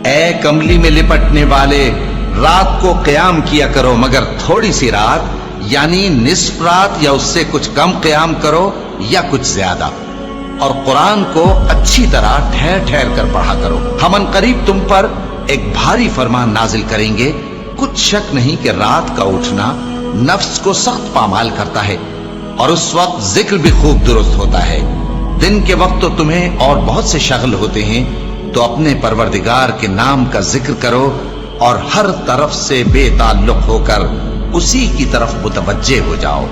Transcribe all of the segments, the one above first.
اے کملی میں لپٹنے والے، رات کو قیام کیا کرو مگر تھوڑی سی رات، یعنی نصف رات یا اس سے کچھ کم قیام کرو یا کچھ زیادہ، اور قرآن کو اچھی طرح ٹھہر ٹھہر کر پڑھا کرو۔ ہم ان قریب تم پر ایک بھاری فرمان نازل کریں گے، کچھ شک نہیں کہ رات کا اٹھنا نفس کو سخت پامال کرتا ہے، اور اس وقت ذکر بھی خوب درست ہوتا ہے۔ دن کے وقت تو تمہیں اور بہت سے شغل ہوتے ہیں، تو اپنے پروردگار کے نام کا ذکر کرو اور ہر طرف سے بے تعلق ہو کر اسی کی طرف متوجہ ہو جاؤ۔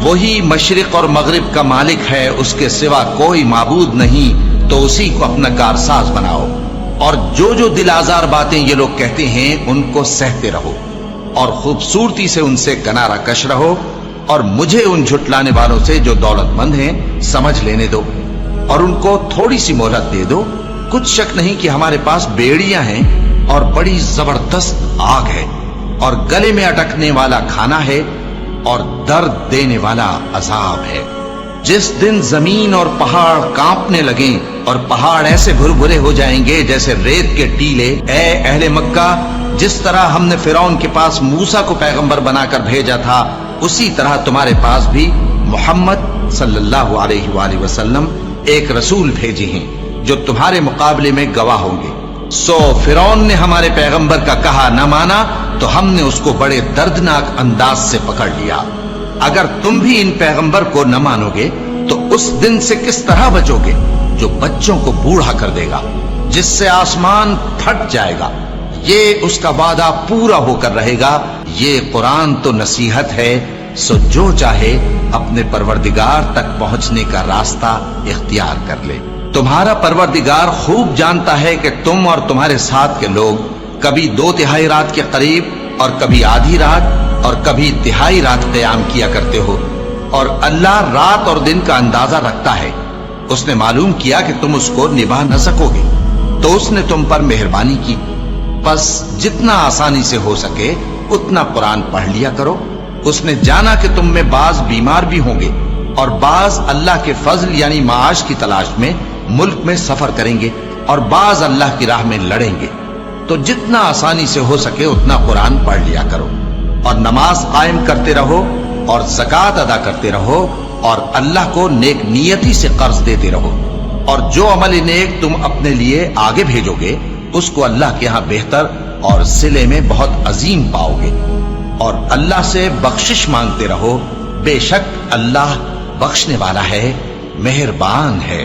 وہی مشرق اور مغرب کا مالک ہے، اس کے سوا کوئی معبود نہیں، تو اسی کو اپنا کارساز بناؤ۔ اور جو دل آزار باتیں یہ لوگ کہتے ہیں ان کو سہتے رہو، اور خوبصورتی سے ان سے کنارہ کش رہو، اور مجھے ان جھٹلانے والوں سے جو دولت مند ہیں سمجھ لینے دو، اور ان کو تھوڑی سی مہلت دے دو۔ کچھ شک نہیں کہ ہمارے پاس بیڑیاں ہیں اور بڑی زبردست آگ ہے، اور گلے میں اٹکنے والا کھانا ہے، اور درد دینے والا عذاب ہے۔ جس دن زمین اور پہاڑ کانپنے لگیں اور پہاڑ ایسے بھربھرے ہو جائیں گے جیسے ریت کے ٹیلے، اے اہل مکہ، جس طرح ہم نے فرعون کے پاس موسیٰ کو پیغمبر بنا کر بھیجا تھا، اسی طرح تمہارے پاس بھی محمد صلی اللہ علیہ وآلہ وسلم ایک رسول بھیجے ہیں جو تمہارے مقابلے میں گواہ ہوں گے۔ سو فرعون نے ہمارے پیغمبر کا کہا نہ مانا تو ہم نے اس کو بڑے دردناک انداز سے پکڑ لیا۔ اگر تم بھی ان پیغمبر کو نہ مانو گے تو اس دن سے کس طرح بچو گے جو بچوں کو بوڑھا کر دے گا، جس سے آسمان پھٹ جائے گا۔ یہ اس کا وعدہ پورا ہو کر رہے گا۔ یہ قرآن تو نصیحت ہے، سو جو چاہے اپنے پروردگار تک پہنچنے کا راستہ اختیار کر لے۔ تمہارا پروردگار خوب جانتا ہے کہ تم اور تمہارے ساتھ کے لوگ کبھی 2/3 رات کے قریب اور کبھی آدھی رات اور کبھی تہائی رات قیام کیا کرتے ہو، اور اللہ رات اور دن کا اندازہ رکھتا ہے۔ اس نے معلوم کیا کہ تم اس کو نبھا نہ سکو گے، تو اس نے تم پر مہربانی کی، پس جتنا آسانی سے ہو سکے اتنا قرآن پڑھ لیا کرو۔ اس نے جانا کہ تم میں بعض بیمار بھی ہوں گے، اور بعض اللہ کے فضل یعنی معاش کی تلاش میں ملک میں سفر کریں گے، اور بعض اللہ کی راہ میں لڑیں گے، تو جتنا آسانی سے ہو سکے اتنا قرآن پڑھ لیا کرو، اور نماز قائم کرتے رہو، اور زکوٰۃ ادا کرتے رہو، اور اللہ کو نیک نیتی سے قرض دیتے رہو، اور جو عمل نیک تم اپنے لیے آگے بھیجو گے اس کو اللہ کے ہاں بہتر اور صلے میں بہت عظیم پاؤ گے، اور اللہ سے بخشش مانگتے رہو، بے شک اللہ بخشنے والا ہے، مہربان ہے۔